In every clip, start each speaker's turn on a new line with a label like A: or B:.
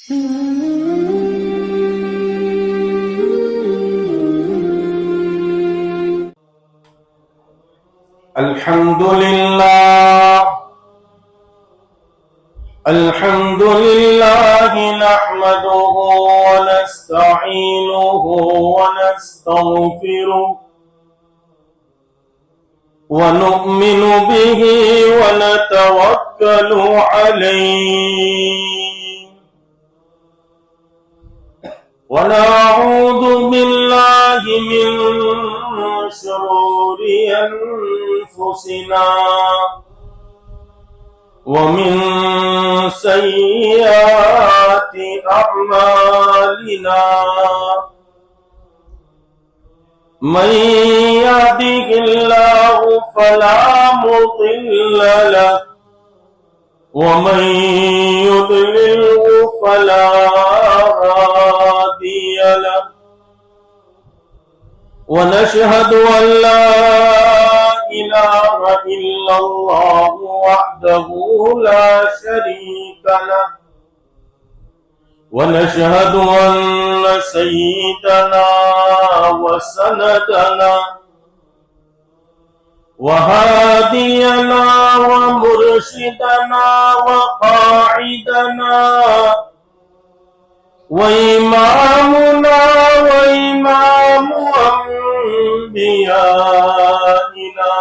A: الحمد لله نحمده ونستعينه ونستغفره ونؤمن به ونتوكل عليه ونعوذ بالله من شرور أنفسنا ومن سيئات أعمالنا من يهده الله فلا مضل له ومن يضلله فلا هادي له ونشهد أن لا إله إلا الله وحده لا شريك له ونشهد أن سيدنا وسندنا وهادينا ومرشدنا وقاعدنا وإمامنا وإمام أنبيائنا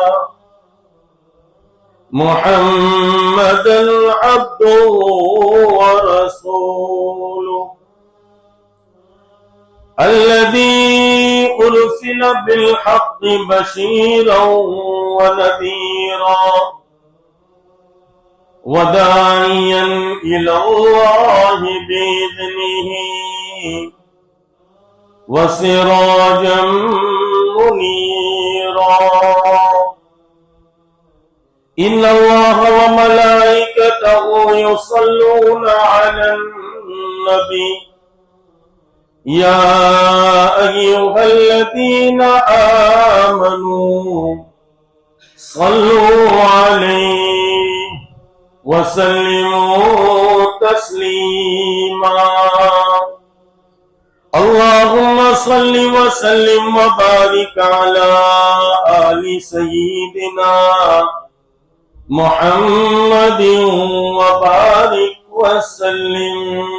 A: محمدا عبده ورسوله الذي أرسل بالحق بشيرا ونذيرا وداعيا إلى الله بإذنه وسراجا منيرا إن الله وملائكته يصلون على النبي يا أيها الذين آمنوا صلوا عليه وسلموا تسليما اللهم صل وسلم وبارك على آل سيدنا محمد وبارك وسلم۔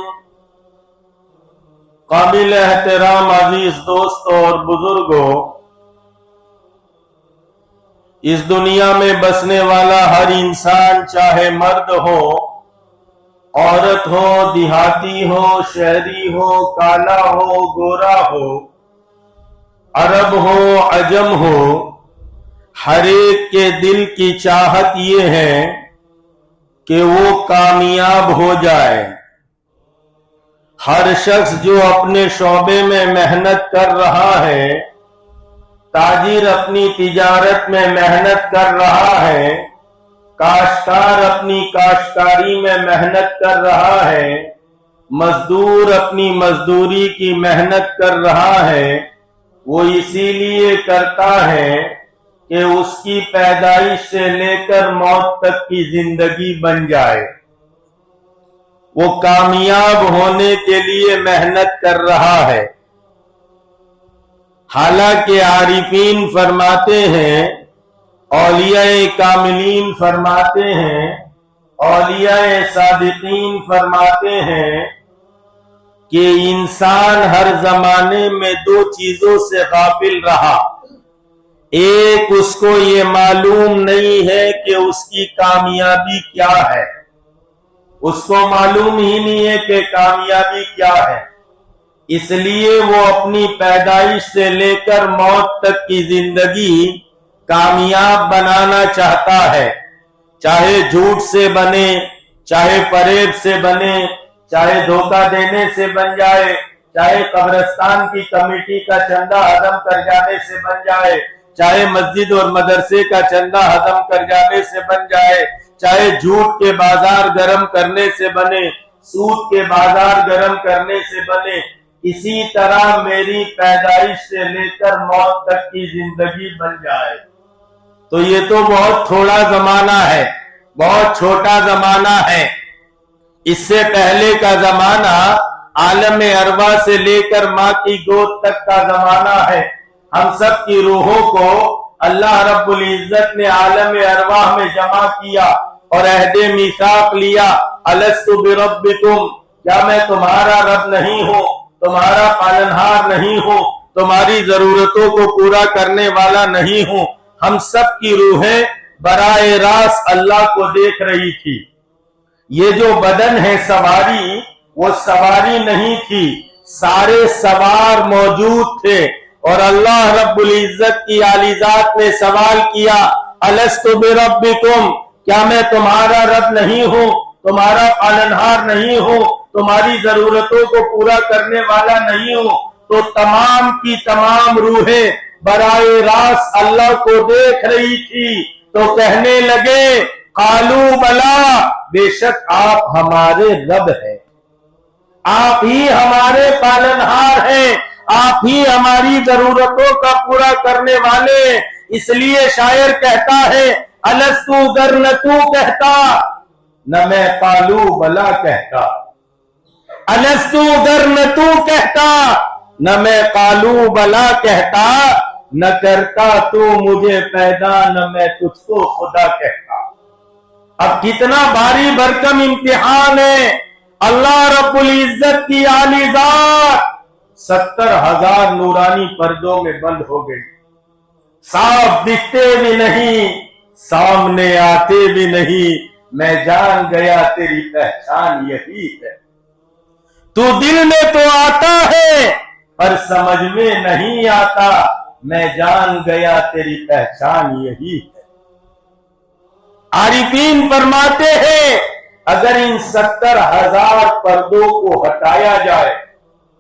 A: قابل احترام عزیز دوستوں اور بزرگوں، اس دنیا میں بسنے والا ہر انسان، چاہے مرد ہو، عورت ہو، دیہاتی ہو، شہری ہو، کالا ہو، گورا ہو، عرب ہو، عجم ہو، ہر ایک کے دل کی چاہت یہ ہے کہ وہ کامیاب ہو جائے۔ ہر شخص جو اپنے شعبے میں محنت کر رہا ہے، تاجر اپنی تجارت میں محنت کر رہا ہے، کاشتکار اپنی کاشتکاری میں محنت کر رہا ہے، مزدور اپنی مزدوری کی محنت کر رہا ہے، وہ اسی لیے کرتا ہے کہ اس کی پیدائش سے لے کر موت تک کی زندگی بن جائے۔ وہ کامیاب ہونے کے لیے محنت کر رہا ہے۔ حالانکہ عارفین فرماتے ہیں، اولیاء کاملین فرماتے ہیں، اولیاء صادقین فرماتے ہیں کہ انسان ہر زمانے میں دو چیزوں سے غافل رہا۔ ایک، اس کو یہ معلوم نہیں ہے کہ اس کی کامیابی کیا ہے، اس کو معلوم ہی نہیں ہے کہ کامیابی کیا ہے، اس لیے وہ اپنی پیدائش سے لے کر موت تک کی زندگی کامیاب بنانا چاہتا ہے، چاہے جھوٹ سے بنے، چاہے فریب سے بنے، چاہے دھوکہ دینے سے بن جائے، چاہے قبرستان کی کمیٹی کا چندہ ہضم کر جانے سے بن جائے، چاہے مسجد اور مدرسے کا چندہ ہضم کر جانے سے بن جائے، چاہے جھوٹ کے بازار گرم کرنے سے بنے، سود کے بازار گرم کرنے سے بنے، اسی طرح میری پیدائش سے لے کر موت تک کی زندگی بن جائے۔ تو یہ تو بہت تھوڑا زمانہ ہے، بہت چھوٹا زمانہ ہے۔ اس سے پہلے کا زمانہ عالم ارواح سے لے کر ماں کی گود تک کا زمانہ ہے. ہم سب کی روحوں کو اللہ رب العزت نے عالم ارواح میں جمع کیا اور عہد میثاق لیا. الست بربکم، کیا میں تمہارا رب نہیں ہوں، تمہارا پالنہار نہیں ہوں، تمہاری ضرورتوں کو پورا کرنے والا نہیں ہوں. ہم سب کی روحیں براہ راست اللہ کو دیکھ رہی تھی. یہ جو بدن ہے سواری، وہ سواری نہیں تھی، سارے سوار موجود تھے. اور اللہ رب العزت کی عالی ذات نے سوال کیا، الست بربکم، کیا میں تمہارا رب نہیں ہوں، تمہارا پالنہار نہیں ہوں، تمہاری ضرورتوں کو پورا کرنے والا نہیں ہوں؟ تو تمام کی تمام روحیں براہ راست اللہ کو دیکھ رہی تھی. تو کہنے لگے، قالو بلا، بے شک آپ ہمارے رب ہیں، آپ ہی ہمارے پالنہار ہیں، آپ ہی ہماری ضرورتوں کا پورا کرنے والے. اس لیے شاعر کہتا ہے، الستو گر نہ تو کہتا، نہ میں قالو بلا کہتا. الستو گر نہ تو کہتا، نہ میں قالو بلا کہتا. نہ کرتا تو مجھے پیدا، نہ میں تجھ کو خدا کہتا. اب کتنا بھاری بھرکم امتحان ہے. اللہ رب العزت کی عالی ذات 70,000 نورانی پردوں میں بند ہو گئی. صاف دکھتے بھی نہیں، سامنے آتے بھی نہیں. میں جان گیا تیری پہچان یہی ہے. تو دل میں تو آتا ہے پر سمجھ میں نہیں آتا. میں جان گیا تیری پہچان یہی ہے. عارفین فرماتے ہیں، اگر ان 70,000 پردوں کو ہٹایا جائے،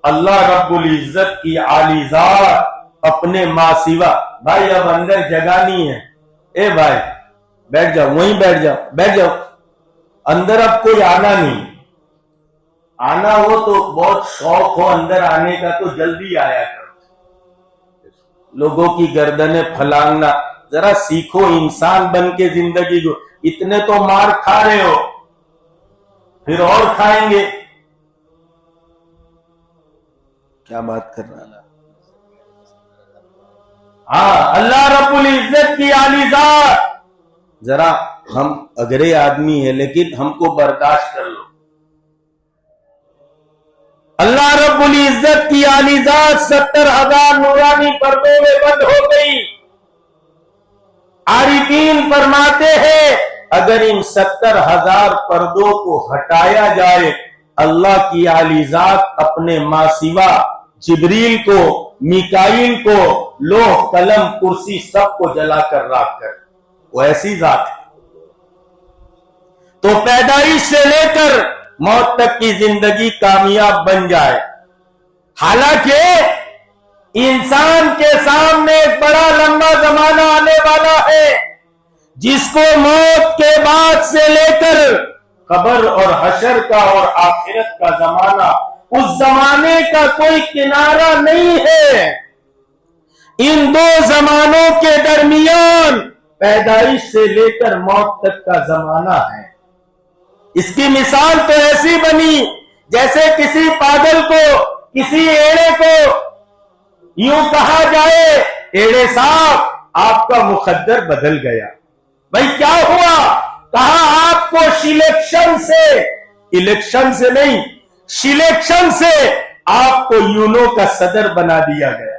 A: اللہ رب العزت کی عالی ذات اپنے ماں سوا. بھائی اب اندر جگہ نہیں ہے، اے بھائی بیٹھ جاؤ، وہیں بیٹھ جاؤ، بیٹھ جاؤ. اندر اب کوئی آنا نہیں. آنا ہو تو بہت شوق ہو اندر آنے کا تو جلدی آیا کرو. لوگوں کی گردنیں پھلانگنا ذرا سیکھو، انسان بن کے زندگی کو. اتنے تو مار کھا رہے ہو، پھر اور کھائیں گے. کیا بات کر رہا ہے؟ ہاں، اللہ رب العزت کی عالی ذات. ذرا ہم اگرے آدمی ہیں لیکن ہم کو برداشت کر لو. اللہ رب العزت کی عالی ذات 70,000 نورانی پردوں میں بند ہو گئی. عارفین فرماتے ہیں، اگر ان 70,000 پردوں کو ہٹایا جائے، اللہ کی عالی ذات اپنے ماں سوا جبریل کو، میکائیل کو، لوح قلم کرسی سب کو جلا کر راکھ کر. وہ ایسی ذات ہے. تو پیدائش سے لے کر موت تک کی زندگی کامیاب بن جائے. حالانکہ انسان کے سامنے ایک بڑا لمبا زمانہ آنے والا ہے، جس کو موت کے بعد سے لے کر قبر اور حشر کا اور آخرت کا زمانہ، اس زمانے کا کوئی کنارہ نہیں ہے. ان دو زمانوں کے درمیان پیدائش سے لے کر موت تک کا زمانہ ہے. اس کی مثال تو ایسی بنی جیسے کسی پاگل کو، کسی ایڑے کو یوں کہا جائے، ایڑے صاحب آپ کا مقدر بدل گیا. بھائی کیا ہوا؟ کہا آپ کو سلیکشن سے نہیں، سلیکشن سے آپ کو یونو کا صدر بنا دیا گیا.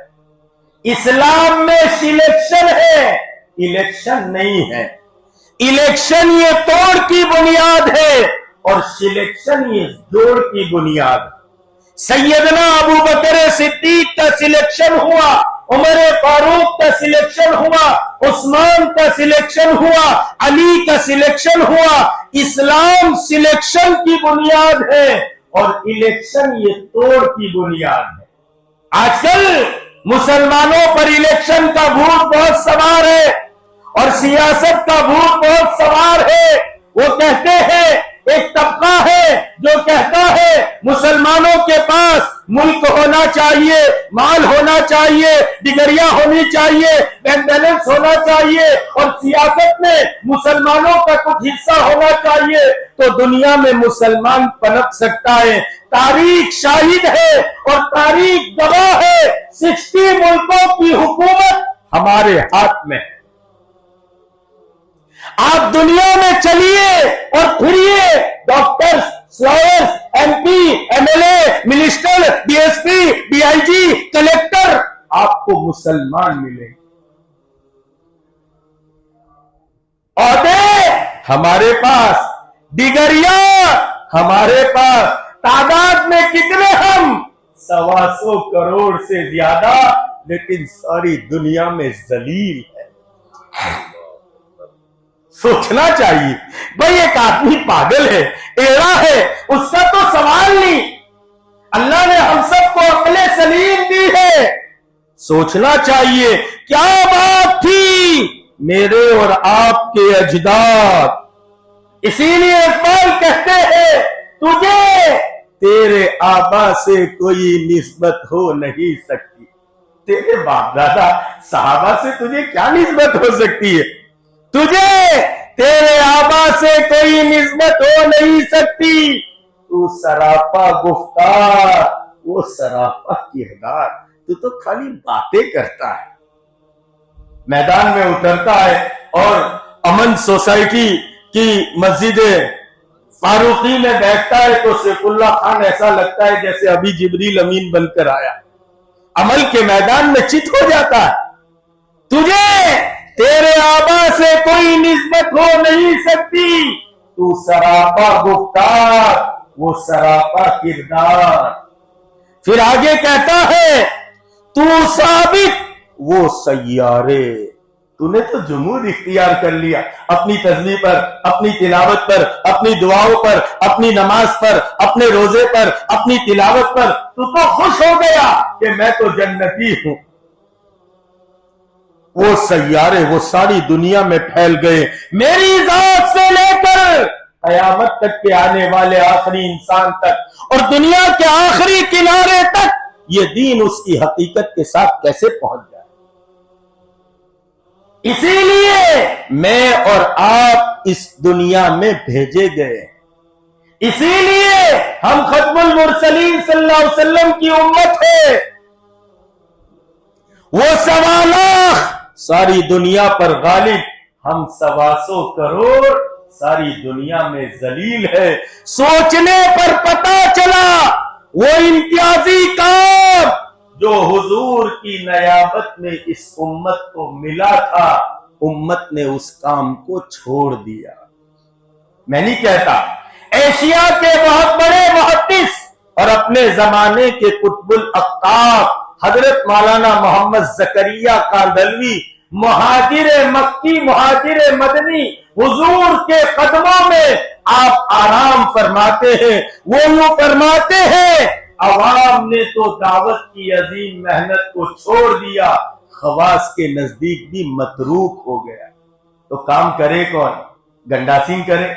A: اسلام میں سلیکشن ہے، الیکشن نہیں ہے. الیکشن یہ توڑ کی بنیاد ہے اور سلیکشن یہ جوڑ کی بنیاد ہے. سیدنا ابو بکر صدیق کا سلیکشن ہوا، عمر فاروق کا سلیکشن ہوا، عثمان کا سلیکشن ہوا، علی کا سلیکشن ہوا. اسلام سلیکشن کی بنیاد ہے اور الیکشن یہ توڑ کی بنیاد ہے. آج کل مسلمانوں پر الیکشن کا بھوت بہت سوار ہے اور سیاست کا بھوت بہت سوار ہے. وہ کہتے ہیں، ایک طبقہ ہے جو کہتا ہے مسلمانوں کے پاس ملک ہونا چاہیے، مال ہونا چاہیے، ڈگریاں ہونی چاہیے، بینک بیلنس ہونا چاہیے، اور سیاست میں مسلمانوں کا کچھ حصہ ہونا چاہیے تو دنیا میں مسلمان پنپ سکتا ہے۔ تاریخ شاہد ہے اور تاریخ گواہ ہے، 60 ملکوں کی حکومت ہمارے ہاتھ میں ہے۔ آپ دنیا میں چلیے اور پھریے، doctors, lawyers, M P, M L A, minister, D S P, D I G, collector آپ کو مسلمان ملیں گے۔ عہدے ہمارے پاس، ڈگریاں ہمارے پاس، تعداد میں کتنے ہم؟ 125 کروڑ سے زیادہ، لیکن ساری دنیا میں ذلیل ہے۔ سوچنا چاہیے بھئی، ایک آدمی پاگل ہے، ایڑا ہے، اس کا تو سوال نہیں، اللہ نے ہم سب کو عقل سلیم دی ہے۔ سوچنا چاہیے کیا بات تھی میرے اور آپ کے اجداد۔ اسی لیے اقبال کہتے ہیں تجھے تیرے آبا سے کوئی نسبت ہو نہیں سکتی۔ تیرے باپ دادا صحابہ سے تجھے کیا نسبت ہو سکتی ہے؟ تجھے تیرے آبا سے کوئی نسبت ہو نہیں سکتی۔ تو سراپا گفتار، وہ سراپا کردار، تو خالی باتیں کرتا ہے۔ میدان میں اترتا ہے اور امن سوسائٹی کی مسجد فاروقی میں بیٹھتا ہے تو سیف اللہ خان ایسا لگتا ہے جیسے ابھی جبریل امین بن کر آیا، عمل کے میدان میں چت ہو جاتا ہے۔ تجھے تیرے آبا سے کوئی نسبت ہو نہیں سکتی، تو سراپا گفتار، وہ سراپا کردار۔ پھر آگے کہتا ہے تو ثابت وہ سیارے۔ تو نے تو جمود اختیار کر لیا اپنی تسبیح پر، اپنی تلاوت پر، اپنی دعاؤں پر، اپنی نماز پر، اپنے روزے پر، اپنی تلاوت پر۔ تو خوش ہو گیا کہ میں تو جنتی ہوں۔ وہ سیارے وہ ساری دنیا میں پھیل گئے، میری ذات سے لے کر قیامت تک کے آنے والے آخری انسان تک اور دنیا کے آخری کنارے تک یہ دین اس کی حقیقت کے ساتھ کیسے پہنچ جائے۔ اسی لیے میں اور آپ اس دنیا میں بھیجے گئے، اسی لیے ہم ختم المرسلین صلی اللہ علیہ وسلم کی امت ہے۔ وہ 1.25 لاکھ ساری دنیا پر غالب، ہم 125 کروڑ ساری دنیا میں ذلیل ہے۔ سوچنے پر پتا چلا وہ امتیازی کام جو حضور کی نیابت میں اس امت کو ملا تھا، امت نے اس کام کو چھوڑ دیا۔ میں نہیں کہتا، ایشیا کے بہت بڑے محدث اور اپنے زمانے کے قطب الاقطاب حضرت مولانا محمد زکریا کاندھلوی، مہاجر مکی، مہاجر مدنی، حضور کے قدموں میں آپ آرام فرماتے ہیں۔ وہ یوں فرماتے ہیں عوام نے تو دعوت کی عظیم محنت کو چھوڑ دیا، خواص کے نزدیک بھی متروک ہو گیا۔ تو کام کرے کون؟ گنڈا سنگھ کرے،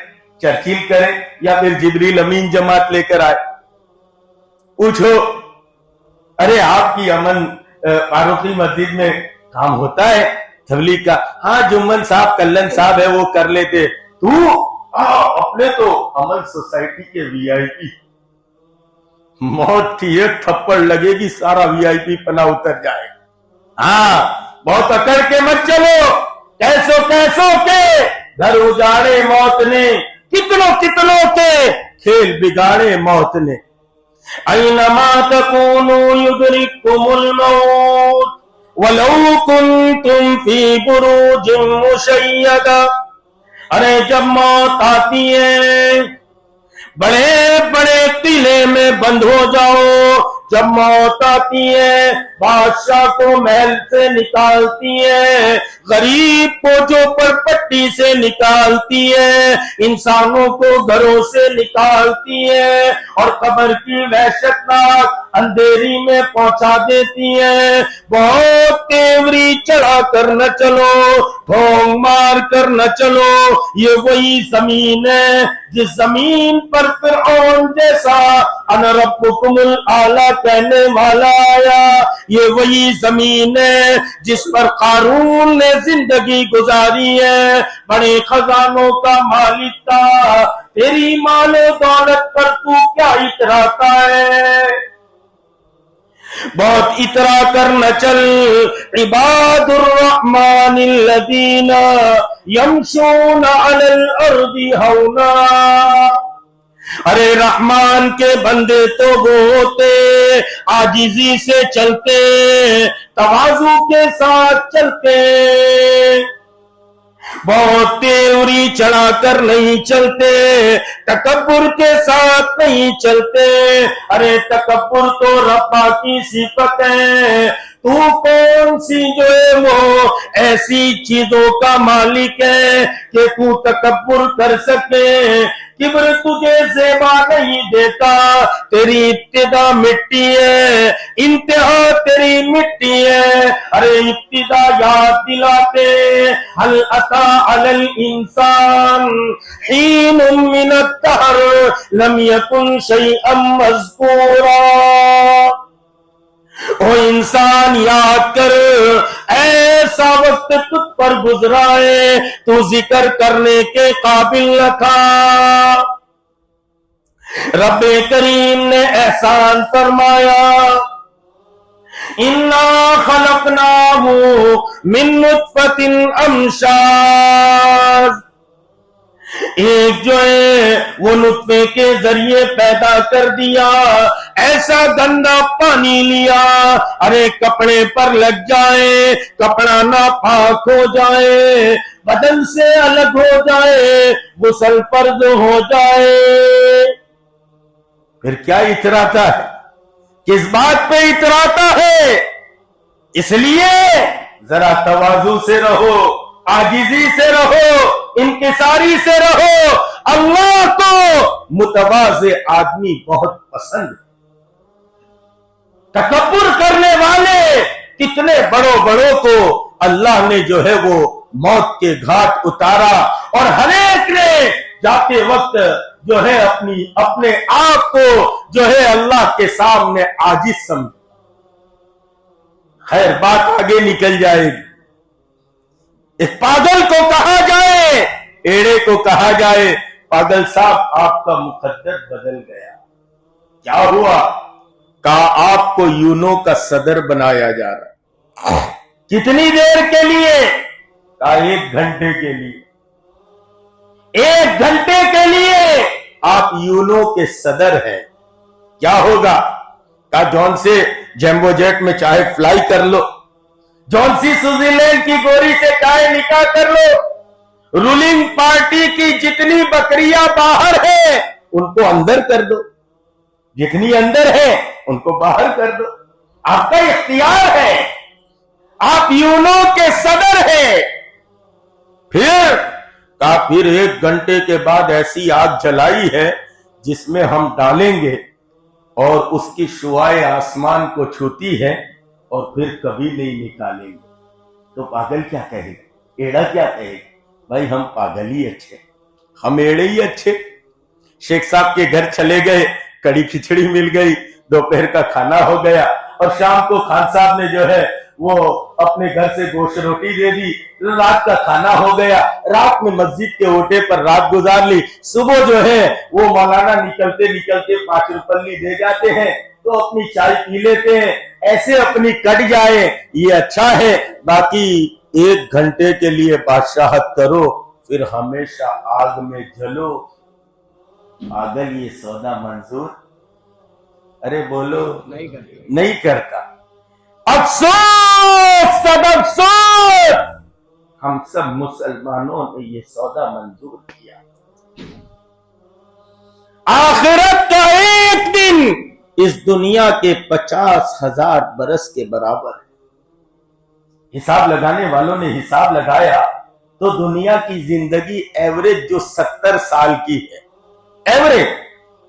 A: چرچل کرے، یا پھر جبریل امین جماعت لے کر آئے؟ پوچھو، ارے آپ کی امن فاروقی مسجد میں کام ہوتا ہے تبلیغ کا؟ ہاں جمن صاحب کلن صاحب ہے وہ کر لیتے، تو اپنے تو امن سوسائٹی کے وی آئی پی، موت کی ایک تھپڑ لگے گی سارا وی آئی پی پنا اتر جائے۔ ہاں بہت اکڑ کے مت چلو، کیسوں کے گھر اجاڑے موت نے، کتنوں کے کھیل بگاڑے موت نے۔ اینما تکونوا یدرککم الموت ولو کنتم فی بروج مشیدہ۔ ارے جب موت آتی ہے بڑے بڑے قلعے میں بند ہو جاؤ، جب موت آتی ہے بادشاہ کو محل سے نکالتی ہے، غریب کو جھوپڑ پٹی سے نکالتی ہے، انسانوں کو گھروں سے نکالتی ہے، اور قبر کی وحشتناک اندھیری میں پہنچا دیتی ہیں. بہت تیوری چڑھا کر نہ چلو, ڈھونگ مار کر نہ چلو. یہ وہی زمین ہے جس زمین پر فرعون جیسا انا ربکم الاعلی کہنے والا آیا. یہ وہی زمین ہے جس پر قارون نے زندگی گزاری ہے, بڑے خزانوں کا مالک تھا. تیری مال و دولت پر تو کیا اتراتا ہے؟ بہت اترا کر نہ چل. عباد الرحمن الذین یمشون علی الارض ہونا. ارے رحمان کے بندے تو وہ ہوتے عاجزی سے چلتے, تواضع کے ساتھ چلتے, بہت تیوری چڑھا کر نہیں چلتے, تکبر کے ساتھ نہیں چلتے. ارے تکبر تو ربا کی صفت ہے. تو کون سی جو ہے وہ ایسی چیزوں کا مالک ہے کہ تو تکبر کر سکے؟ کبر تجھے زیبا نہیں دیتا. تیری ابتدا مٹی ہے, انتہا تیری مٹی ہے. ارے ابتدا یاد دلاتے, هل اتى على الانسان حين من الدهر لم يكن شيئا مذكورا. او انسان یاد کر, ایسا وقت تجھ پر گزرا ہے تو ذکر کرنے کے قابل نہ تھا. رب کریم نے احسان فرمایا, انا خلقناہ من نطفۃ امشاج. ایک جو ہے وہ نطفے کے ذریعے پیدا کر دیا, ایسا گندا پانی لیا. ارے کپڑے پر لگ جائے, کپڑا ناپاک ہو جائے, بدن سے الگ ہو جائے, غسل فرض ہو جائے, پھر کیا اتراتا ہے؟ کس بات پہ اتراتا ہے؟ اس لیے ذرا تواضع سے رہو, عاجزی سے رہو, انکساری سے رہو. اللہ کو متواضع آدمی بہت پسند ہے. تکبر کرنے والے کتنے بڑوں کو اللہ نے جو ہے وہ موت کے گھاٹ اتارا, اور ہر ایک نے جاتے وقت جو ہے اپنے آپ کو جو ہے اللہ کے سامنے عاجز سمجھا. خیر بات آگے نکل جائے گی. ایک پاگل کو کہا جائے, ایڑے کو کہا جائے, پاگل صاحب آپ کا مقدر بدل گیا. کیا ہوا؟ کہا آپ کو یونو کا صدر بنایا جا رہا. کتنی دیر کے لیے؟ کہا 1 گھنٹے کے لیے. 1 گھنٹے کے لیے آپ یونو کے صدر ہیں. کیا ہوگا؟ کہا جون سے جیمبو جیٹ میں چاہے فلائی کر لو, جون سی سوئٹزرلینڈ کی گوری سے چاہے نکاح کر لو, رولنگ پارٹی کی جتنی بکریاں باہر ہیں ان کو اندر کر دو, جتنی اندر ہیں ان کو باہر کر دو. آپ کا اختیار ہے, آپ یونو کے صدر ہیں. پھر 1 گھنٹے کے بعد ایسی آگ جلائی ہے جس میں ہم ڈالیں گے اور اس کی شعاعیں آسمان کو چھوتی ہے اور پھر کبھی نہیں نکالیں گے. تو پاگل کیا کہے گا, ایڑا کیا کہے گا؟ بھائی ہم پاگل ہی اچھے, ہم ایڑے ہی اچھے. شیخ صاحب کے گھر چلے گئے, کڑی کھچڑی مل گئی, دوپہر کا کھانا ہو گیا, اور شام کو خان صاحب نے جو ہے وہ اپنے گھر سے گوشت روٹی دے دی, رات کا کھانا ہو گیا, رات میں مسجد کے اوٹے پر رات گزار لی. صبح جو ہے وہ مولانا نکلتے 5 روپے دے جاتے ہیں تو اپنی چائے پی لیتے ہیں, ایسے اپنی کٹ جائے, یہ اچھا ہے. باقی 1 گھنٹے کے لیے بادشاہت کرو, پھر ہمیشہ آگ میں جلو. پاگل یہ سودا منظور؟ ارے بولو, نہیں کرتا. افسوس سب افسوس, ہم سب مسلمانوں نے یہ سودا منظور کیا. آخرت کا ایک دن اس دنیا کے 50,000 برس کے برابر ہے. حساب لگانے والوں نے حساب لگایا تو دنیا کی زندگی ایوریج جو 70 سال کی ہے, ایوریج.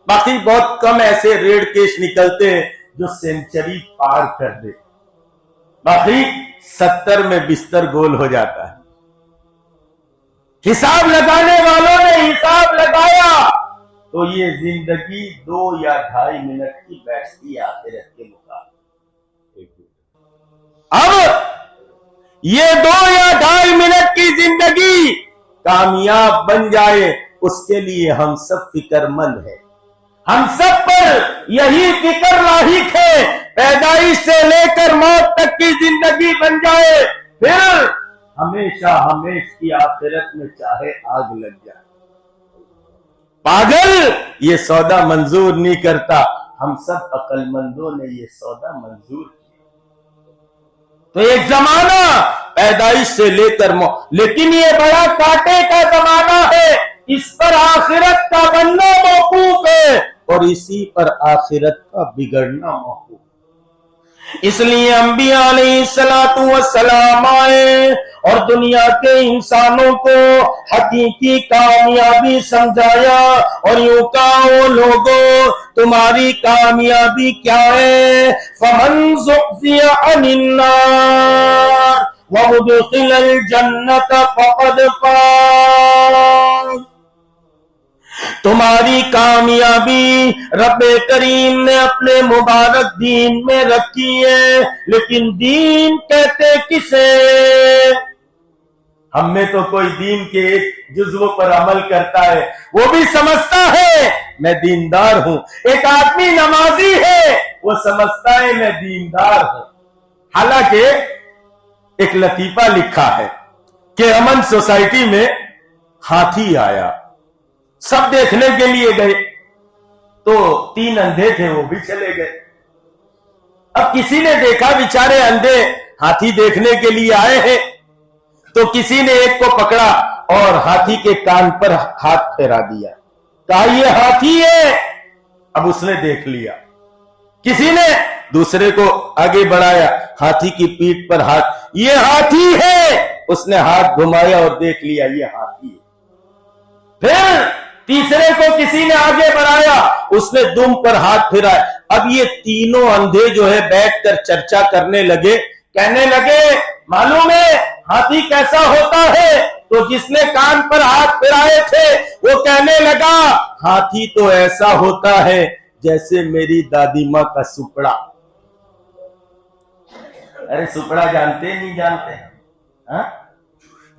A: باقی بہت کم ایسے ریڈ کیس نکلتے ہیں جو سینچری پار کر دے، باقی 70 میں بستر گول ہو جاتا ہے۔ حساب لگانے والوں نے حساب لگایا تو یہ زندگی 2 یا 2.5 منٹ کی بیٹھتی ہے آخرت کے مقابلے۔ اب یہ 2 یا 2.5 منٹ کی زندگی کامیاب بن جائے، اس کے لیے ہم سب فکر مند ہیں، ہم سب پر یہی فکر لاحق ہے، پیدائش سے لے کر موت تک کی زندگی بن جائے، پھر ہمیشہ ہمیشہ کی آخرت میں چاہے آگ لگ جائے۔ پاگل یہ سودا منظور نہیں کرتا، ہم سب عقل مندوں نے یہ سودا منظور کیا۔ تو ایک زمانہ پیدائش سے لے کر موت، لیکن یہ بڑا کاٹے کا زمانہ ہے، اس پر آخرت کا بننا موقوف ہے اور اسی پر آخرت کا بگڑنا موقوف ہے۔ اس لیے انبیاء علیہ السلام آئے اور دنیا کے انسانوں کو حقیقی کامیابی سمجھایا اور یوں کہو لوگوں تمہاری کامیابی کیا ہے؟ فمن زحزح عن النار وادخل الجنۃ فقد فاز۔ تمہاری کامیابی رب کریم نے اپنے مبارک دین میں رکھی ہے، لیکن دین کہتے کسے؟ ہم میں تو کوئی دین کے ایک جزو پر عمل کرتا ہے، وہ بھی سمجھتا ہے میں دیندار ہوں۔ ایک آدمی نمازی ہے، وہ سمجھتا ہے میں دیندار ہوں۔ حالانکہ ایک لطیفہ لکھا ہے کہ امن سوسائٹی میں ہاتھی آیا، سب دیکھنے کے لیے گئے تو 3 اندھے تھے، وہ بھی چلے گئے۔ اب کسی نے دیکھا بیچارے اندھے ہاتھی دیکھنے کے لیے آئے ہیں، تو کسی نے ایک کو پکڑا اور ہاتھی کے کان پر ہاتھ پھیرا دیا، کہا یہ ہاتھی ہے۔ اب اس نے دیکھ لیا، کسی نے دوسرے کو آگے بڑھایا، ہاتھی کی پیٹھ پر ہاتھ، یہ ہاتھی ہے۔ اس نے ہاتھ گھمایا اور دیکھ لیا یہ ہاتھی ہے۔ پھر تیسرے کو کسی نے آگے بڑھایا، اس نے دم پر ہاتھ پھیرایا۔ اب یہ تینوں اندھے جو ہے بیٹھ کر چرچا کرنے لگے، کہنے لگے معلوم ہے ہاتھی کیسا ہوتا ہے؟ تو جس نے کان پر ہاتھ پھیرائے تھے وہ کہنے لگا ہاتھی تو ایسا ہوتا ہے جیسے میری دادی ماں کا سپڑا۔ ارے سپڑا جانتے نہیں جانتے؟ ہاں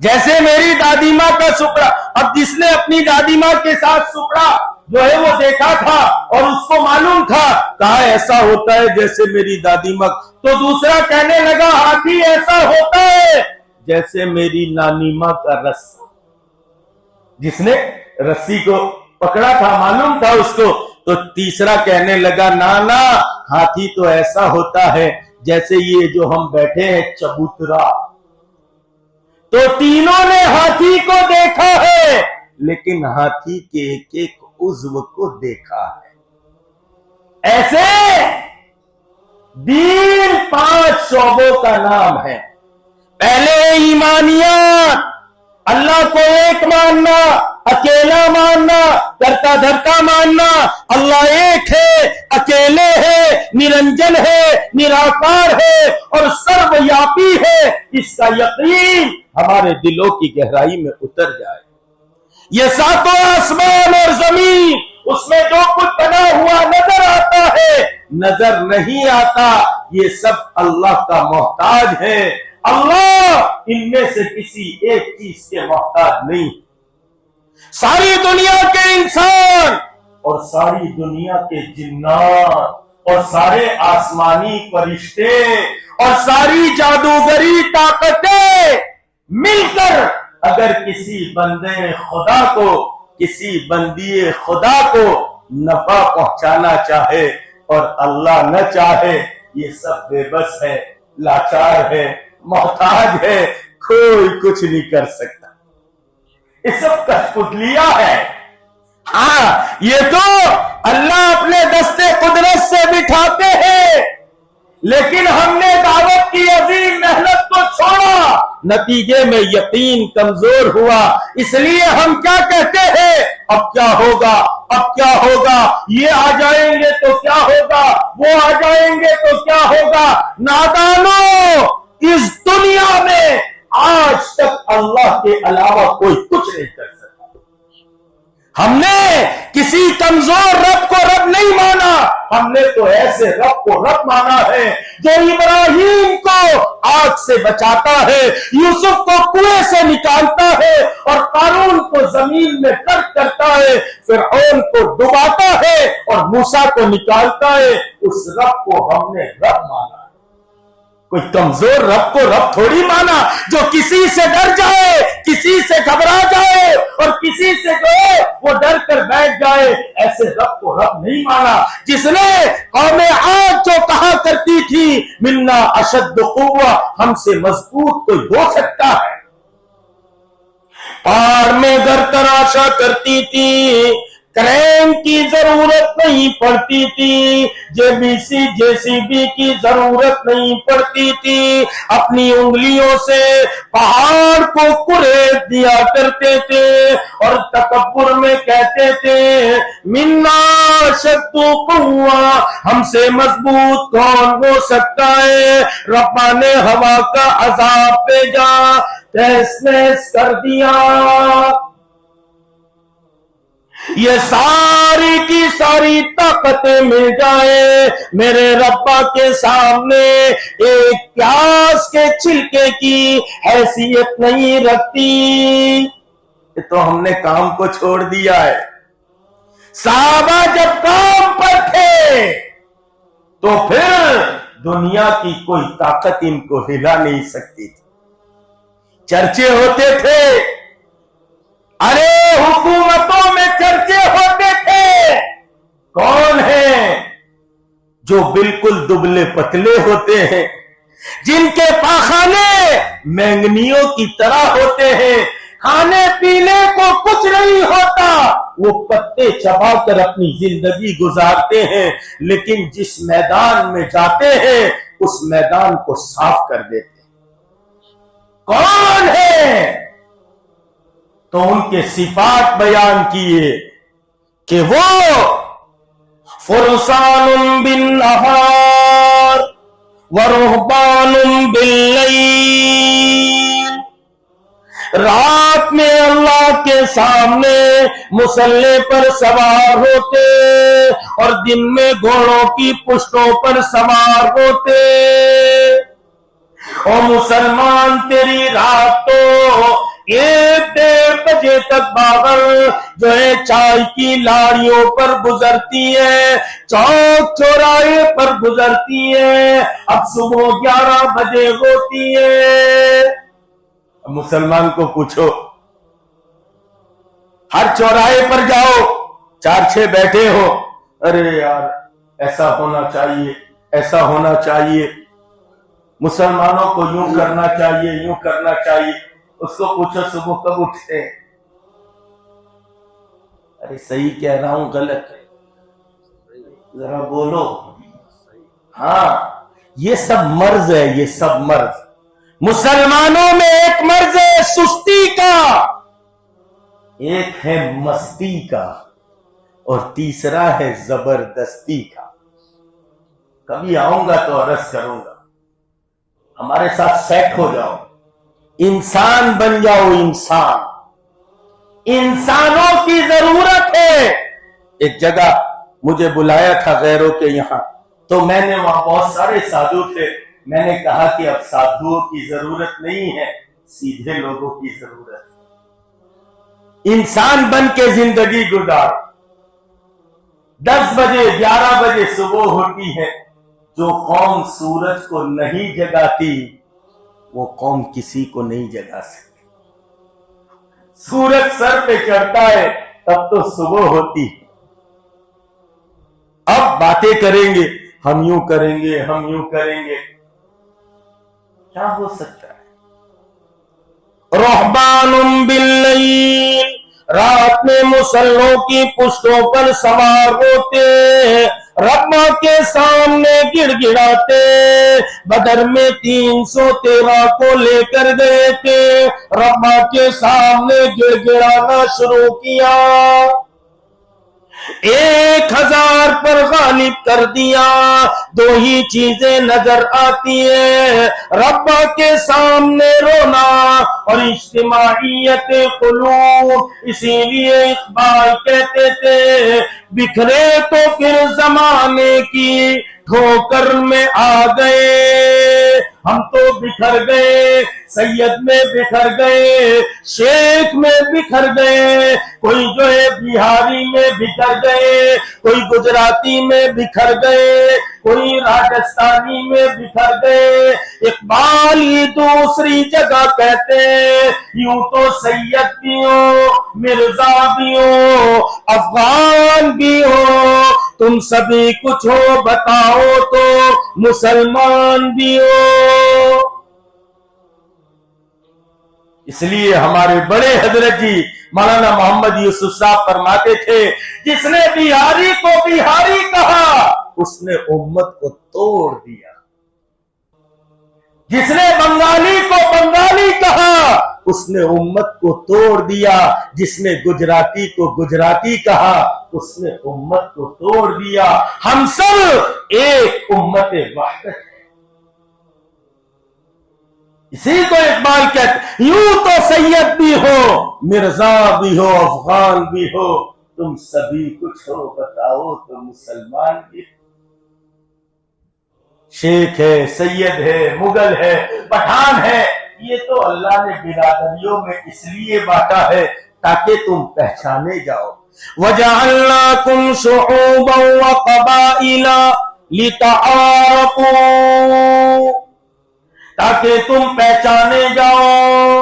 A: جیسے میری دادی ماں کا سپڑا۔ اب جس نے اپنی دادی ماں کے ساتھ سپڑا جو ہے وہ دیکھا تھا اور اس کو معلوم تھا، کہا ایسا ہوتا ہے جیسے میری دادی ماں۔ تو دوسرا کہنے لگا ہاتھی ایسا ہوتا ہے جیسے میری نانی ماں کا رسا۔ جس نے رسی کو پکڑا تھا معلوم تھا اس کو، تو تیسرا کہنے لگا نانا ہاتھی تو ایسا ہوتا ہے جیسے یہ جو ہم بیٹھے ہیں چبوترا۔ تو تینوں نے ہاتھی کو دیکھا ہے، لیکن ہاتھی کے ایک ایک عضو کو دیکھا ہے۔ ایسے دین 5 شعبوں کا نام ہے۔ پہلے ایمانیات، اللہ کو ایک ماننا، اکیلا ماننا، کرتا دھرتا ماننا، اللہ ایک ہے، اکیلے ہے، نرنجن ہے، نراکار ہے اور سرویاپی ہے، اس کا یقین ہمارے دلوں کی گہرائی میں اتر جائے۔ یہ 7 آسمان اور زمین، اس میں جو کچھ بنا ہوا نظر آتا ہے، نظر نہیں آتا، یہ سب اللہ کا محتاج ہے۔ اللہ ان میں سے کسی ایک چیز کے محتاج نہیں۔ ساری دنیا کے انسان اور ساری دنیا کے جنات اور سارے آسمانی فرشتے اور ساری جادوگری طاقتیں مل کر اگر کسی بندے خدا کو، کسی بندی خدا کو نفع پہنچانا چاہے اور اللہ نہ چاہے، یہ سب بے بس ہے، لاچار ہے، محتاج ہے، کوئی کچھ نہیں کر سکتا۔ یہ سب کٹپتلیاں ہے۔ ہاں یہ تو اللہ اپنے دستے قدرت سے بٹھاتے ہیں، لیکن ہم نے دعوت کی عظیم محنت کو چھوڑا، نتیجے میں یقین کمزور ہوا۔ اس لیے ہم کیا کہتے ہیں اب کیا ہوگا، اب کیا ہوگا، یہ آ جائیں گے تو کیا ہوگا، وہ آ جائیں گے تو کیا ہوگا۔ نادانو، اس دنیا میں آج تک اللہ کے علاوہ کوئی کچھ نہیں کر سکتا۔ ہم نے کسی کمزور رب کو رب نہیں مانا، ہم نے تو ایسے رب کو رب مانا ہے جو ابراہیم کو آگ سے بچاتا ہے، یوسف کو کنویں سے نکالتا ہے، اور قارون کو زمین میں غرق کرتا ہے، فرعون کو ڈباتا ہے اور موسیٰ کو نکالتا ہے۔ اس رب کو ہم نے رب مانا۔ کوئی کمزور رب کو رب تھوڑی مانا جو کسی سے ڈر جائے، کسی سے گھبرا جائے اور کسی سے جو ہے وہ ڈر کر بیٹھ جائے، ایسے رب کو رب نہیں مانا۔ جس نے قوم عاد جو کہا کرتی تھی منا اشد قوہ، ہم سے مضبوط کوئی ہو سکتا ہے، پہاڑ میں گر تراشا کرتی تھی، کرین کی ضرورت نہیں پڑتی تھی، JCB کی ضرورت نہیں پڑتی تھی، اپنی انگلیوں سے پہاڑ کو کریت دیا کرتے تھے اور تکبر میں کہتے تھے منا اشد قوہ، ہم سے مضبوط کون ہو سکتا ہے۔ ربا نے ہوا کا عذاب بھیجا، تہس نہس کر دیا، یہ ساری کی ساری طاقتیں مل جائے میرے ربا کے سامنے ایک پیاز کے چھلکے کی حیثیت نہیں رکھتی۔ یہ تو ہم نے کام کو چھوڑ دیا ہے۔ صحابہ جب کام پر تھے تو پھر دنیا کی کوئی طاقت ان کو ہلا نہیں سکتی تھی۔ چرچے ہوتے تھے، ارے حکومتوں میں چرچے ہوتے تھے، کون ہیں جو بالکل دبلے پتلے ہوتے ہیں، جن کے پاخانے مینگنیوں کی طرح ہوتے ہیں، کھانے پینے کو کچھ نہیں ہوتا، وہ پتے چبا کر اپنی زندگی گزارتے ہیں، لیکن جس میدان میں جاتے ہیں اس میدان کو صاف کر دیتے ہیں۔ کون ہے؟ تو ان کے صفات بیان کیے کہ وہ فرسان بالنہار ورہبان باللیل، رات میں اللہ کے سامنے مسلح پر سوار ہوتے اور دن میں گھوڑوں کی پشتوں پر سوار ہوتے۔ اور مسلمان تیری رات تو 1-1:30 بجے تک باغر جو ہے چائے کی لاریوں پر گزرتی ہے، چوک چوراہے پر گزرتی ہے، اب صبح 11 بجے ہوتی ہے۔ مسلمان کو پوچھو، ہر چوراہے پر جاؤ، 4-6 بیٹھے ہو، ارے یار ایسا ہونا چاہیے، ایسا ہونا چاہیے، مسلمانوں کو یوں کرنا چاہیے، یوں کرنا چاہیے۔ اس کو پوچھو صبح کب اٹھتے؟ ارے صحیح کہہ رہا ہوں غلط ہے؟ ذرا بولو۔ ہاں، یہ سب مرض ہے، یہ سب مرض۔ مسلمانوں میں ایک مرض ہے سستی کا، ایک ہے مستی کا، اور تیسرا ہے زبردستی کا۔ کبھی آؤں گا تو عرض کروں گا، ہمارے ساتھ سیٹ ہو جاؤ، انسان بن جاؤ، انسان۔ انسانوں کی ضرورت ہے۔ ایک جگہ مجھے بلایا تھا غیروں کے یہاں، تو میں نے وہاں بہت سارے سادھو تھے، میں نے کہا کہ اب سادھوؤں کی ضرورت نہیں ہے، سیدھے لوگوں کی ضرورت ہے۔ انسان بن کے زندگی گزار۔ 10 بجے 11 بجے صبح ہوتی ہے، جو قوم سورج کو نہیں جگاتی وہ قوم کسی کو نہیں جگا سکتی۔ سورج سر پہ چڑھتا ہے تب تو صبح ہوتی ہے۔ اب باتیں کریں گے، ہم یوں کریں گے، ہم یوں کریں گے، کیا ہو سکتا ہے؟ رہبان باللیل، رات میں مسلوں کی پشتوں پر سوار ہوتے، ربا کے سامنے گڑ گڑاتے۔ بدر میں 313 کو لے کر گئے تھے، ربا کے سامنے گڑ گڑانا شروع کیا۔ 1000 پر غالب کر دیا. دو ہی چیزیں نظر آتی ہیں، رب کے سامنے رونا اور اجتماعیت قلوب. اسی لیے اقبال کہتے تھے بکھرے تو پھر زمانے کی ٹھوکر میں آ گئے. ہم تو بکھر گئے، سید میں بکھر گئے، شیخ میں بکھر گئے، کوئی جو ہے بہاری میں بکھر گئے، کوئی گجراتی میں بکھر گئے، کوئی راجستھانی میں بکھر گئے. اقبال یہ دوسری جگہ کہتے ہیں یوں تو سید بھی ہو، مرزا بھی ہو، افغان بھی ہو، تم سبھی کچھ ہو، بتاؤ تو مسلمان بھی ہو. اس لیے ہمارے بڑے حضرت جی مولانا محمد یوسف صاحب فرماتے تھے جس نے بہاری کو بہاری کہا اس نے امت کو توڑ دیا، جس نے بنگالی کو بنگالی کہا اس نے امت کو توڑ دیا، جس نے گجراتی کو گجراتی کہا اس نے امت کو توڑ دیا. ہم سب ایک امت وحدت ہے. اسی کو اقبال کہتے یوں تو سید بھی ہو، مرزا بھی ہو، افغان بھی ہو، تم سبھی کچھ ہو، بتاؤ تو مسلمان بھی ہو. شیخ ہے، سید ہے، مغل ہے، پٹھان ہے، یہ تو اللہ نے برادریوں میں اس لیے بانٹا ہے تاکہ تم پہچانے جاؤ. وَجَعَلْنَاكُمْ شُعُوبًا وَقَبَائِلَ لِتَعَارَفُوا، تاکہ تم پہچانے جاؤ.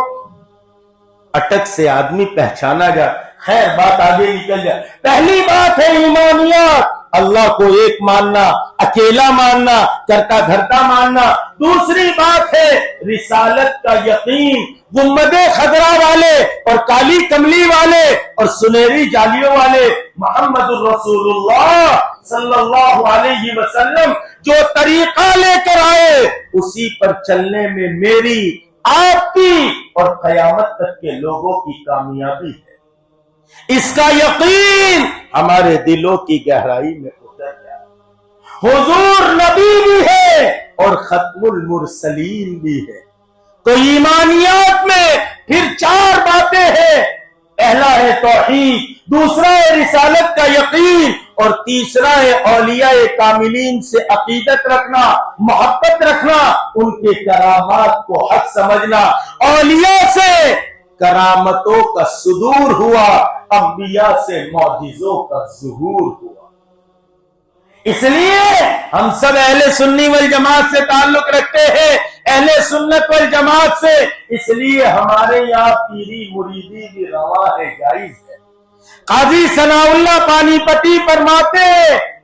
A: اٹک سے آدمی پہچانا جائے. خیر بات آگے نکل جائے. پہلی بات ہے ایمانیات، اللہ کو ایک ماننا، اکیلا ماننا، کرتا دھرتا ماننا. دوسری بات ہے رسالت کا یقین. گنبد خضرا والے اور کالی کملی والے اور سنہری جالیوں والے محمد الرسول اللہ صلی اللہ علیہ وسلم جو طریقہ لے کر آئے اسی پر چلنے میں میری، آپ کی اور قیامت تک کے لوگوں کی کامیابی ہے. اس کا یقین ہمارے دلوں کی گہرائی میں اتر جائے. حضور نبی بھی ہے اور ختم المرسلین بھی ہے. تو ایمانیات میں پھر 4 باتیں ہیں. پہلا ہے توحید، دوسرا ہے رسالت کا یقین، اور تیسرا ہے اولیاء کاملین سے عقیدت رکھنا، محبت رکھنا، ان کے کرامات کو حق سمجھنا. اولیاء سے کرامتوں کا صدور ہوا، انبیاء سے معجزوں کا ظہور ہوا. اس لیے ہم سب اہل سنی والجماعت سے تعلق رکھتے ہیں، اہل سنت والجماعت سے. اس لیے ہمارے یہاں پیری مریدی بھی روا ہے، جائز ہے. قاضی ثناء اللہ پانی پتی فرماتے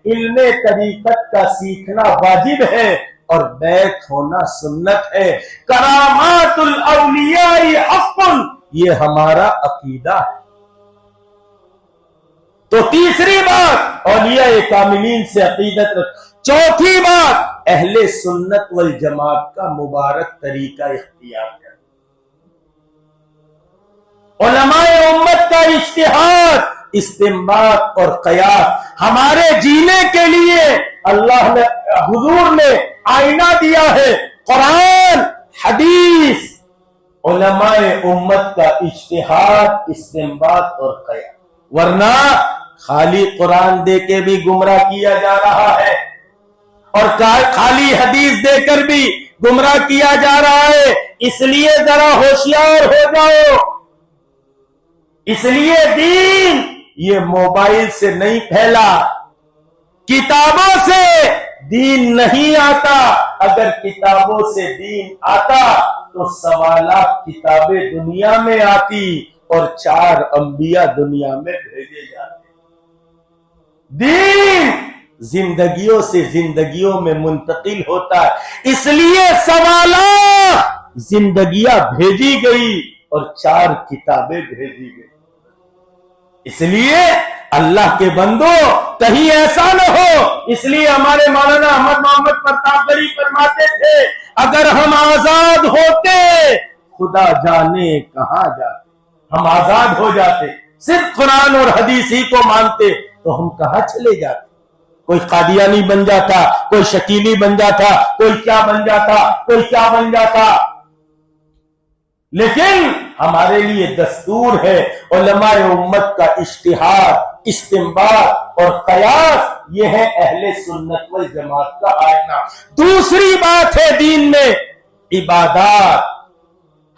A: علم طریقت کا سیکھنا واجب ہے اور بیعت ہونا سنت ہے. کرامات الاولیاء حق، یہ ہمارا عقیدہ ہے. تو تیسری بات اولیاء کاملین سے عقیدت رکھ. چوتھی بات اہل سنت والجماعت کا مبارک طریقہ اختیار کر. علماء امت کا اجتہاد، استنباط اور قیاس ہمارے جینے کے لیے اللہ نے، حضور نے آئینہ دیا ہے. قرآن، حدیث، علماء امت کا اجتہاد، استنباط اور قیاس. ورنہ خالی قرآن دے کے بھی گمراہ کیا جا رہا ہے اور خالی حدیث دے کر بھی گمراہ کیا جا رہا ہے. اس لیے ذرا ہوشیار ہو جاؤ. اس لیے دین یہ موبائل سے نہیں پھیلا، کتابوں سے دین نہیں آتا. اگر کتابوں سے دین آتا تو 1.25 لاکھ کتابیں دنیا میں آتی اور 4 انبیاء دنیا میں بھیجے جاتے. دین زندگیوں سے زندگیوں میں منتقل ہوتا ہے. اس لیے 1.25 لاکھ زندگیاں بھیجی گئی اور 4 کتابیں بھیجی گئی. اس لیے اللہ کے بندو کہیں ایسا نہ ہو. اس لیے ہمارے مولانا احمد محمد پرتاپ گری فرماتے تھے اگر ہم آزاد ہوتے خدا جانے کہاں جاتے. ہم آزاد ہو جاتے، صرف قرآن اور حدیث ہی کو مانتے تو ہم کہاں چلے جاتے؟ کوئی قادیانی بن جاتا، کوئی شکیلی بن جاتا، کوئی کیا بن جاتا، کوئی کیا بن جاتا. لیکن ہمارے لیے دستور ہے علماء امت کا اجتہاد، استنباط اور قیاس، یہ ہے اہل سنت والجماعت کا آئینہ. دوسری بات ہے دین میں عبادات،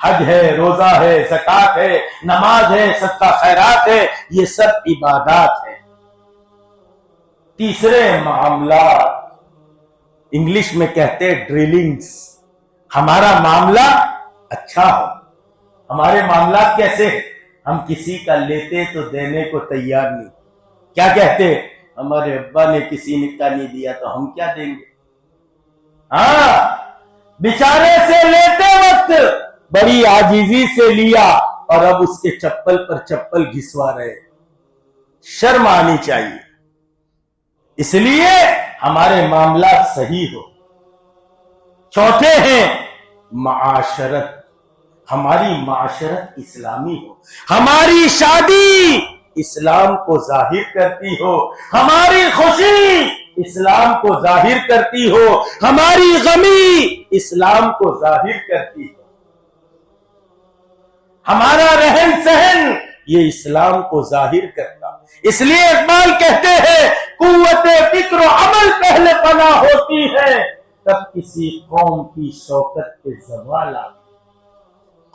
A: حج ہے، روزہ ہے، زکوٰۃ ہے، نماز ہے، صدقہ خیرات ہے، یہ سب عبادات ہیں. تیسرے معاملات، انگلش میں کہتے ہیں ڈریلنگز. ہمارا معاملہ اچھا ہو. ہمارے معاملات کیسے؟ ہم کسی کا لیتے تو دینے کو تیار نہیں. کیا کہتے؟ ہمارے ابا نے کسی نے کا نہیں دیا تو ہم کیا دیں گے. ہاں، بیچارے سے لیتے وقت بڑی عاجزی سے لیا اور اب اس کے چپل پر چپل گھسوا رہے. شرم آنی چاہیے. اس لیے ہمارے معاملات صحیح ہو. چوتھے ہیں معاشرت. ہماری معاشرت اسلامی ہو. ہماری شادی اسلام کو ظاہر کرتی ہو. ہماری خوشی اسلام کو ظاہر کرتی ہو. ہماری غمی اسلام کو ظاہر کرتی ہو. ہمارا رہن سہن یہ اسلام کو ظاہر کرتا. اس لیے اقبال کہتے ہیں قوت فکر و عمل پہلے پناہ ہوتی ہے تب کسی قوم کی شوکت کے زوال آتی.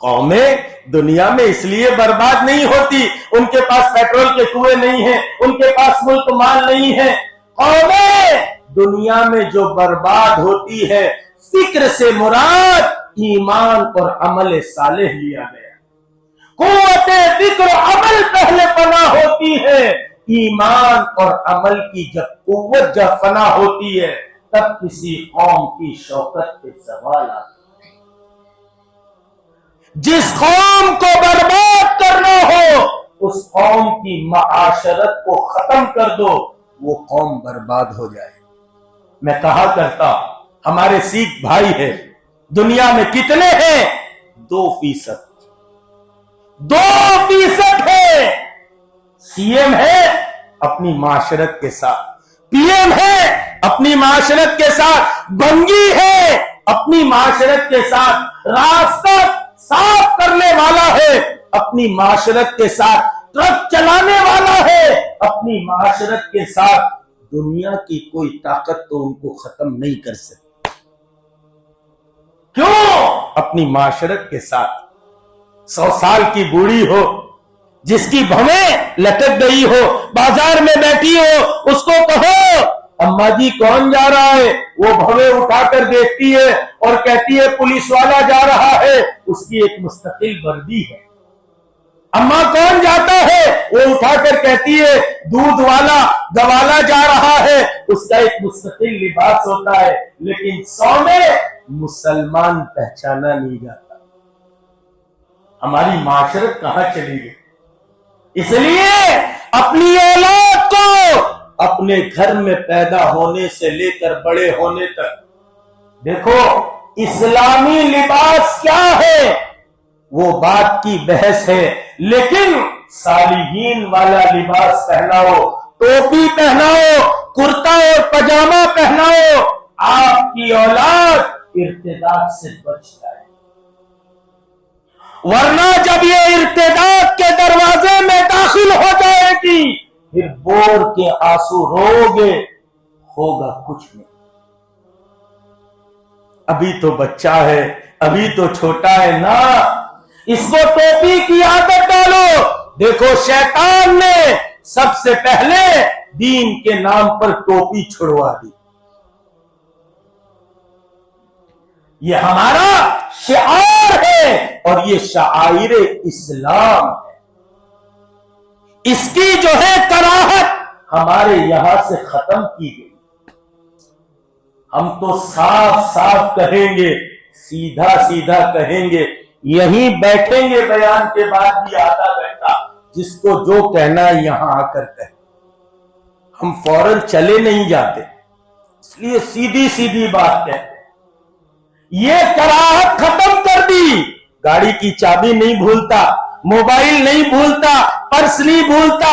A: قومیں دنیا میں اس لیے برباد نہیں ہوتی ان کے پاس پیٹرول کے کنویں نہیں ہیں، ان کے پاس ملک مال نہیں ہے. قومیں دنیا میں جو برباد ہوتی ہے فکر سے مراد ایمان اور عمل صالح لیا گیا. قوت فکر و عمل پہلے پناہ ہوتی ہے. ایمان اور عمل کی جب قوت جب فنا ہوتی ہے تب کسی قوم کی شوکت کے زوال آتا. جس قوم کو برباد کرنا ہو اس قوم کی معاشرت کو ختم کر دو، وہ قوم برباد ہو جائے. میں کہا کرتا ہمارے سکھ بھائی ہیں دنیا میں کتنے ہیں؟ 2%. 2% ہے. سی ایم ہے اپنی معاشرت کے ساتھ، پی ایم ہے اپنی معاشرت کے ساتھ، بنگی ہے اپنی معاشرت کے ساتھ، راستہ صاف کرنے والا ہے اپنی معاشرت کے ساتھ، ٹرک چلانے والا ہے اپنی معاشرت کے ساتھ. دنیا کی کوئی طاقت تو ان کو ختم نہیں کر سکتی. کیوں؟ اپنی معاشرت کے ساتھ. 100 سال کی بوڑھی ہو جس کی بھویں لٹک گئی ہو، بازار میں بیٹھی ہو، اس کو کہو اماں جی کون جا رہا ہے، وہ بھویں اٹھا کر دیکھتی ہے اور کہتی ہے پولیس والا جا رہا ہے. اس کی ایک مستقل وردی ہے. اماں کون جاتا ہے، وہ اٹھا کر کہتی ہے دودھ والا گوالا جا رہا ہے. اس کا ایک مستقل لباس ہوتا ہے. لیکن 100 میں مسلمان پہچانا نہیں جاتا. ہماری معاشرت کہاں چلی گئی؟ اس لیے اپنی اولاد کو اپنے گھر میں پیدا ہونے سے لے کر بڑے ہونے تک دیکھو اسلامی لباس کیا ہے وہ بات کی بحث ہے، لیکن صالحین والا لباس پہناؤ، ٹوپی پہناؤ، کرتا اور پجامہ پہناؤ، آپ کی اولاد ارتداد سے بچ جائے. ورنہ جب یہ ارتداد کے دروازے میں داخل ہو جائے گی پھر بور کے آنسو رو گے، ہوگا کچھ نہیں. ابھی تو بچہ ہے، ابھی تو چھوٹا ہے نا، اس کو ٹوپی کی عادت ڈالو. دیکھو شیطان نے سب سے پہلے دین کے نام پر ٹوپی چھڑوا دی. یہ ہمارا شعار ہے اور یہ شعائر اسلام ہے. اس کی جو ہے کراہت ہمارے یہاں سے ختم کی گئی. ہم تو صاف صاف کہیں گے، سیدھا سیدھا کہیں گے. یہیں بیٹھیں گے بیان کے بعد بھی آدھا گھنٹہ، جس کو جو کہنا ہے یہاں آ کر کہیں. ہم فوراً چلے نہیں جاتے، اس لیے سیدھی سیدھی بات کہتے ہیں. یہ کراہت ختم کر دی. گاڑی کی چابی نہیں بھولتا، موبائل نہیں بھولتا، پرس نہیں بھولتا.